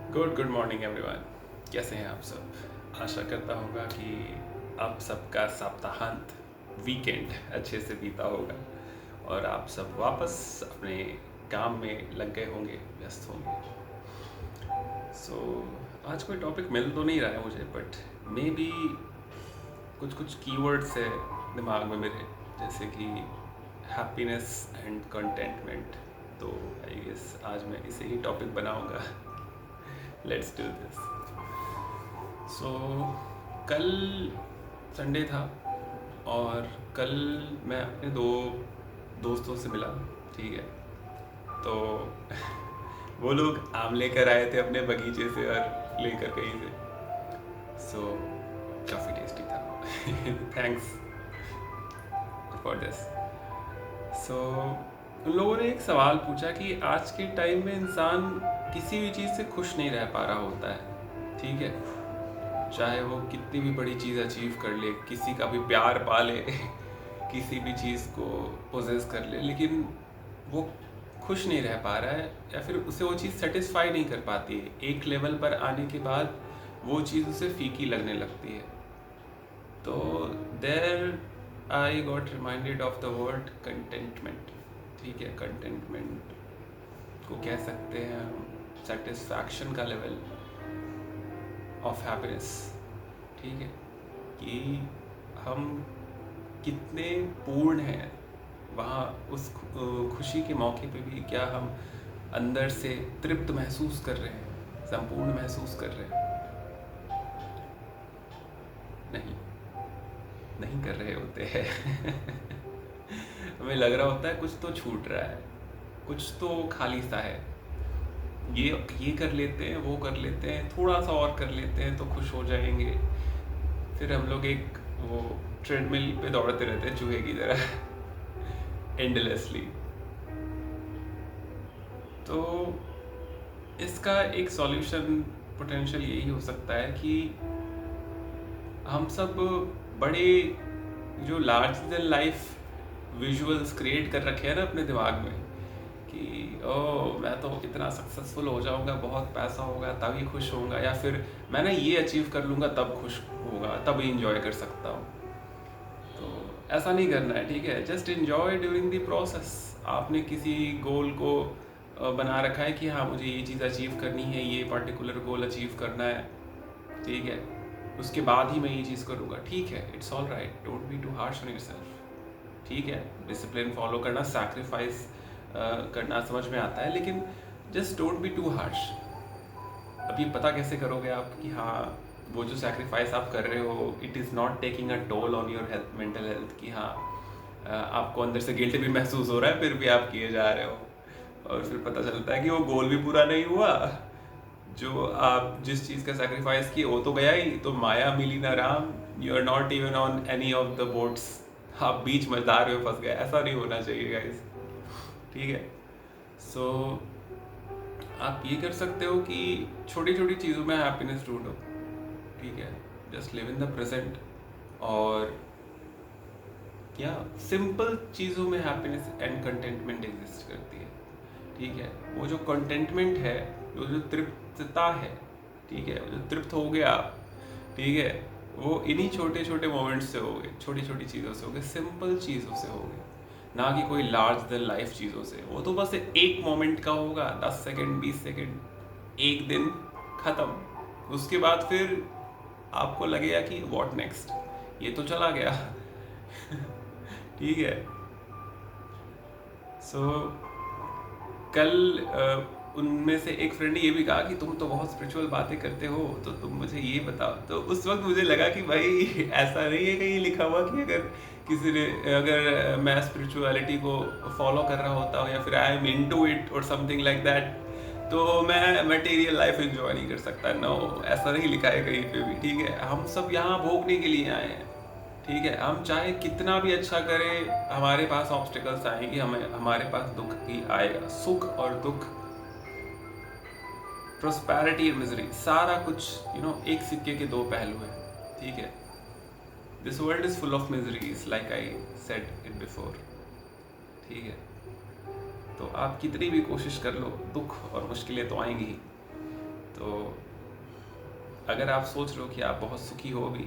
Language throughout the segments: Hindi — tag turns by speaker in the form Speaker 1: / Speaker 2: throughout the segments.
Speaker 1: Good morning everyone. कैसे हैं आप सब? आशा करता होगा कि आप सबका सप्ताहांत वीकेंड अच्छे से बीता होगा और आप सब वापस अपने काम में लग गए होंगे, व्यस्त होंगे। आज कोई टॉपिक मिल तो नहीं रहा है मुझे, बट मे बी कुछ कुछ कीवर्ड्स है दिमाग में मेरे, जैसे कि हैप्पीनेस एंड कंटेंटमेंट। तो आई गेस आज मैं इसे ही टॉपिक बनाऊंगा। Let's do this. सो कल संडे था और कल मैं अपने दो दोस्तों से मिला। ठीक है, तो वो लोग आम लेकर आए थे अपने बगीचे से और लेकर कहीं से। सो काफ़ी टेस्टी था। Thanks for this. सो उन लोगों ने एक सवाल पूछा कि आज के टाइम में इंसान किसी भी चीज़ से खुश नहीं रह पा रहा होता है। ठीक है, चाहे वो कितनी भी बड़ी चीज़ अचीव कर ले, किसी का भी प्यार पा ले, किसी भी चीज़ को पोजेस कर ले, लेकिन वो खुश नहीं रह पा रहा है या फिर उसे वो चीज़ सेटिस्फाई नहीं कर पाती है। एक लेवल पर आने के बाद वो चीज़ उसे फीकी लगने लगती है। तो there I got reminded of the word contentment. ठीक है, कंटेंटमेंट को कह सकते हैं हम सेटिस्फैक्शन का लेवल ऑफ हैप्पीनेस। ठीक है, कि हम कितने पूर्ण हैं वहाँ उस खुशी के मौके पे भी। क्या हम अंदर से तृप्त महसूस कर रहे हैं, संपूर्ण महसूस कर रहे हैं? नहीं, नहीं कर रहे होते हैं। हमें लग रहा होता है कुछ तो छूट रहा है, कुछ तो खाली सा है। ये कर लेते हैं, वो कर लेते हैं, थोड़ा सा और कर लेते हैं तो खुश हो जाएंगे। फिर हम लोग एक वो ट्रेडमिल पे दौड़ते रहते हैं चूहे की तरह, एंडलेसली। तो इसका एक सॉल्यूशन पोटेंशियल यही हो सकता है कि हम सब बड़े जो large than life visuals create कर रखे हैं ना अपने दिमाग में कि ओ मैं तो इतना सक्सेसफुल हो जाऊंगा, बहुत पैसा होगा तभी खुश होऊंगा, या फिर मैं ना ये अचीव कर लूँगा तब खुश होगा, तब इंजॉय कर सकता हूँ। तो ऐसा नहीं करना है। ठीक है, just enjoy during the process. आपने किसी गोल को बना रखा है कि हाँ मुझे ये चीज़ अचीव करनी है, ये पर्टिकुलर गोल अचीव करना है। ठीक है, उसके बाद ही मैं ये चीज़ करूँगा। ठीक है, it's all right, don't be too harsh on yourself. ठीक है, डिसिप्लिन फॉलो करना, सैक्रिफाइस करना समझ में आता है, लेकिन just don't be too harsh. अभी पता कैसे करोगे आप कि हाँ वो जो सैक्रिफाइस आप कर रहे हो it is not taking a toll on your health, mental health, कि हाँ आपको अंदर से गिल्ट भी महसूस हो रहा है फिर भी आप किए जा रहे हो, और फिर पता चलता है कि वो गोल भी पूरा नहीं हुआ, जो आप जिस चीज़ का सेक्रीफाइस किए वो तो गया ही, तो माया मिली ना राम। You are not even on any of the boats, आप बीच मझधार में फंस गए। ऐसा नहीं होना चाहिए गाइस। ठीक है, सो आप ये कर सकते हो कि छोटी छोटी चीज़ों में हैप्पीनेस ढूंढो। ठीक है, just live in the present, और या सिंपल चीज़ों में हैप्पीनेस एंड कंटेंटमेंट एग्जिस्ट करती है। ठीक है, वो जो कंटेंटमेंट है, वो जो तृप्तता है, ठीक है, जो तृप्त हो गया आप, ठीक है, वो इन्हीं छोटे छोटे मोमेंट्स से हो गए, छोटी छोटी चीज़ों से हो गए, सिंपल चीज़ों से हो गए, ना कि कोई लार्ज देन लाइफ चीज़ों से। वो तो बस एक मोमेंट का होगा, 10 सेकेंड, 20 सेकेंड, एक दिन, ख़त्म। उसके बाद फिर आपको लगेगा कि व्हाट नेक्स्ट, ये तो चला गया। ठीक है, सो कल उनमें से एक फ्रेंड ने ये भी कहा कि तुम तो बहुत स्पिरिचुअल बातें करते हो, तो तुम मुझे ये बताओ। तो उस वक्त मुझे लगा कि भाई ऐसा नहीं है कहीं लिखा हुआ कि अगर मैं स्पिरिचुअलिटी को फॉलो कर रहा होता हूँ या फिर आई एम इनटू इट और समथिंग लाइक दैट, तो मैं मटेरियल लाइफ एंजॉय नहीं कर सकता। नो, ऐसा नहीं लिखा है कहीं पे भी। ठीक है, हम सब यहाँ भोगने के लिए आए हैं। ठीक है, हम चाहे कितना भी अच्छा करें, हमारे पास ऑब्स्टिकल्स आएंगे, हमें हमारे पास दुख भी आएगा। सुख और दुख, प्रोस्पैरिटी और मिजरी, सारा कुछ एक सिक्के के दो पहलू हैं। ठीक है, this world is full of miseries, like I said it before. ठीक है, तो आप कितनी भी कोशिश कर लो, दुख और मुश्किलें तो आएंगी ही। तो अगर आप सोच रहे हो कि आप बहुत सुखी हो भी,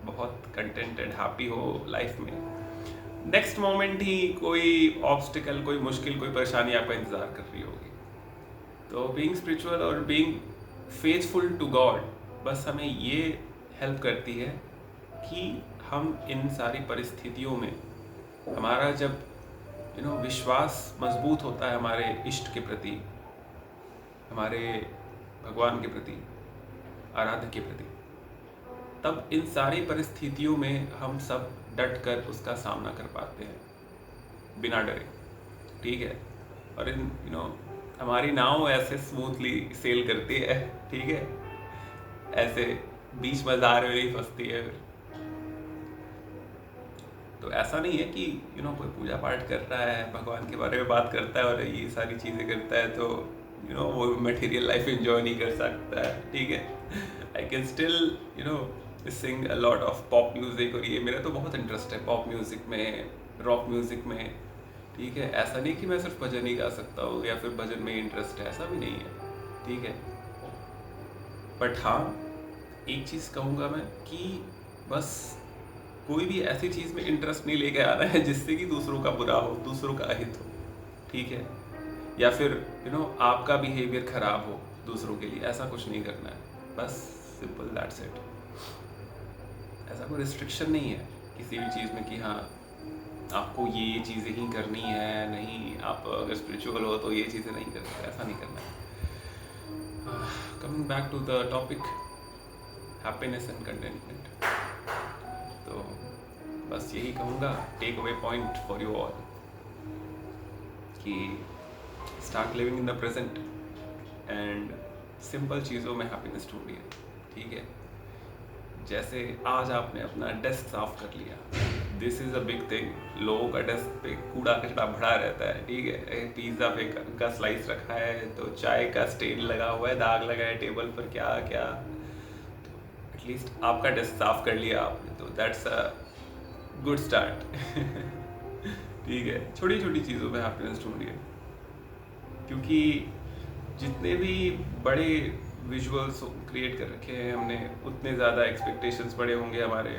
Speaker 1: बहुत कंटेंटेड हैप्पी हो लाइफ में, नेक्स्ट मोमेंट ही कोई ऑब्स्टिकल, कोई मुश्किल, कोई परेशानी आपका इंतज़ार कर रही होगी। तो बीइंग स्पिरिचुअल और बीइंग फेथफुल टू गॉड बस हमें ये हेल्प करती है कि हम इन सारी परिस्थितियों में, हमारा जब विश्वास मजबूत होता है हमारे इष्ट के प्रति, हमारे भगवान के प्रति, आराध्य के प्रति, तब इन सारी परिस्थितियों में हम सब डट कर उसका सामना कर पाते हैं बिना डरे। ठीक है। और हमारी नाव ऐसे स्मूथली सेल करती है। ठीक है, ऐसे बीच मजार में नहीं फंसती है। तो ऐसा नहीं है कि कोई पूजा पाठ कर रहा है, भगवान के बारे में बात करता है और ये सारी चीज़ें करता है तो वो मटेरियल लाइफ एंजॉय नहीं कर सकता है। ठीक है, I can still sing a lot of pop music, और ये मेरा तो बहुत इंटरेस्ट है पॉप म्यूज़िक में, रॉक म्यूज़िक में। ठीक है, ऐसा नहीं कि मैं सिर्फ भजन ही गा सकता हूँ या फिर भजन में इंटरेस्ट है, ऐसा भी नहीं है। ठीक है, बट हाँ एक चीज़ कहूँगा मैं कि बस कोई भी ऐसी चीज़ में इंटरेस्ट नहीं लेके आना है जिससे कि दूसरों का बुरा हो, दूसरों का अहित हो। ठीक है, या फिर आपका बिहेवियर खराब हो दूसरों के लिए, ऐसा कुछ नहीं करना है। बस सिंपल, दैट्स इट। ऐसा कोई रिस्ट्रिक्शन नहीं है किसी भी चीज़ में कि हाँ आपको ये चीज़ें ही करनी है, नहीं आप अगर स्पिरिचुअल हो तो ये चीज़ें नहीं करनी, ऐसा नहीं करना है। Coming back to the topic, happiness and contentment, तो बस यही कहूँगा, take away point for you all कि start living in the present and simple चीज़ों में हैप्पीनेस ढूंढिए। ठीक है, जैसे आज आपने अपना डेस्क साफ कर लिया, this is a big thing. लोगों का डेस्क पे कूड़ा कचरा भरा रहता है। ठीक है, पिज़्ज़ा पे का स्लाइस रखा है, तो चाय का स्टेन लगा हुआ है, दाग लगा है टेबल पर, क्या क्या। तो एटलीस्ट आपका डेस्क साफ कर लिया आपने, तो दैट्स अ गुड स्टार्ट। ठीक है, छोटी छोटी चीज़ों में हैप्पीनेस ढूंढिए, क्योंकि जितने भी बड़े विजुअल्स क्रिएट कर रखे हैं हमने, उतने ज़्यादा एक्सपेक्टेशंस बड़े होंगे हमारे,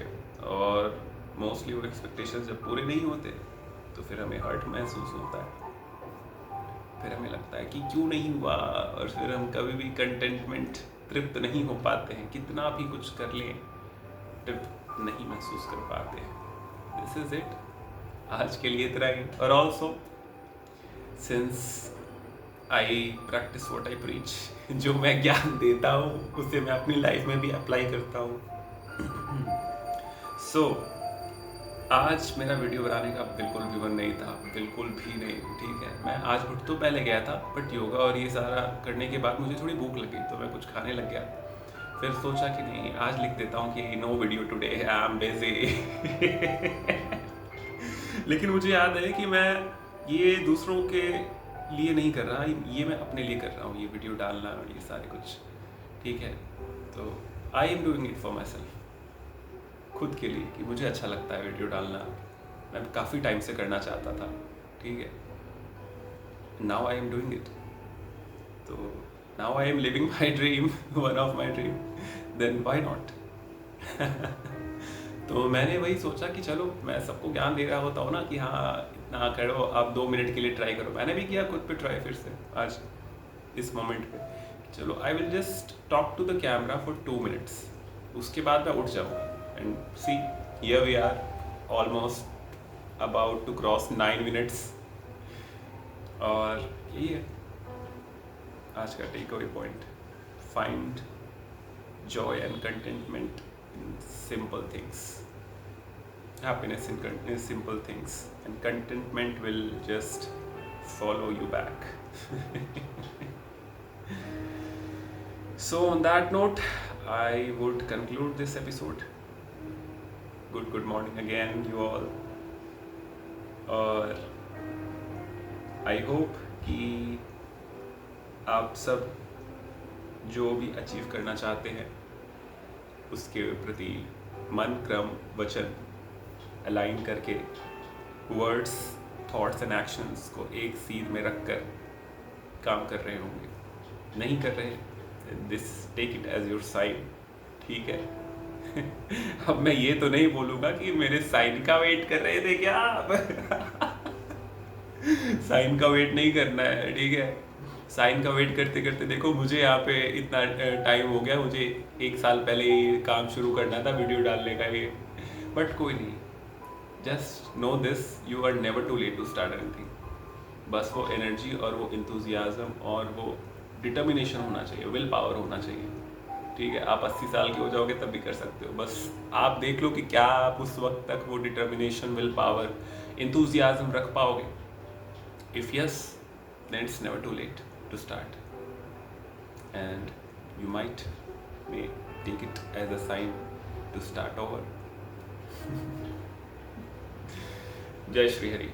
Speaker 1: और मोस्टली वो एक्सपेक्टेशंस जब पूरे नहीं होते तो फिर हमें हर्ट महसूस होता है, फिर हमें लगता है कि क्यों नहीं हुआ, और फिर हम कभी भी कंटेंटमेंट, तृप्त नहीं हो पाते हैं, कितना भी कुछ कर लें तृप्त नहीं महसूस कर पाते हैं। दिस इज इट, आज के लिए इतना ही। और also since I practice what I preach, जो मैं ज्ञान देता हूँ उसे मैं अपनी लाइफ में भी अप्लाई करता हूँ। सो आज मेरा वीडियो बनाने का बिल्कुल भी मन नहीं था, बिल्कुल भी नहीं। ठीक है, मैं आज उठ तो पहले गया था, बट योगा और ये सारा करने के बाद मुझे थोड़ी भूख लगी तो मैं कुछ खाने लग गया। फिर सोचा कि नहीं, आज लिख देता हूँ कि no video today, I am busy. लेकिन मुझे याद है कि मैं ये दूसरों के लिए नहीं कर रहा, ये मैं अपने लिए कर रहा हूँ, ये वीडियो डालना और ये सारे कुछ। ठीक है, तो आई am doing it for my self, खुद के लिए, कि मुझे अच्छा लगता है वीडियो डालना। मैं काफ़ी टाइम से करना चाहता था। ठीक है, now I am doing it, तो now I am living my dream, one of my dream, then why not. तो मैंने वही सोचा कि चलो, मैं सबको ज्ञान दे रहा होता हूँ ना कि हाँ इतना करो, आप 2 मिनट के लिए ट्राई करो। मैंने भी किया खुद पे ट्राई, फिर से आज इस मोमेंट पे, चलो I will just talk to the camera for 2 minutes, उसके बाद मैं उठ जाऊँगा। And see, here we are, almost about to cross 9 minutes. और यही है आज का take away point, find joy and contentment in simple things, happiness in simple things, and contentment will just follow you back. So on that note, I would conclude this episode. Good morning again you all, और I hope कि आप सब जो भी अचीव करना चाहते हैं उसके प्रति मन, क्रम, वचन अलाइन करके, वर्ड्स, थॉट्स एंड एक्शंस को एक सीध में रखकर काम कर रहे होंगे। नहीं कर रहे, this take it as your sign, ठीक है। अब मैं ये तो नहीं बोलूंगा कि मेरे साइन का वेट कर रहे थे क्या आप। साइन का वेट नहीं करना है, ठीक है। साइन का वेट करते करते देखो मुझे यहाँ पे इतना टाइम हो गया, मुझे 1 साल पहले ये काम शुरू करना था वीडियो डालने का ये, बट कोई नहीं। Just know this, you are never too late to start anything. बस वो एनर्जी और वो इंथुजियाज्म और वो डिटर्मिनेशन होना चाहिए, विल पावर होना चाहिए, ठीक है। आप 80 साल के हो जाओगे तब भी कर सकते हो, बस आप देख लो कि क्या आप उस वक्त तक वो डिटर्मिनेशन, विल पावर, इंथुजियाज्म रख पाओगे। If yes, then it's never too late to start, and you may take it as a sign to start over. Jai Shri Hari.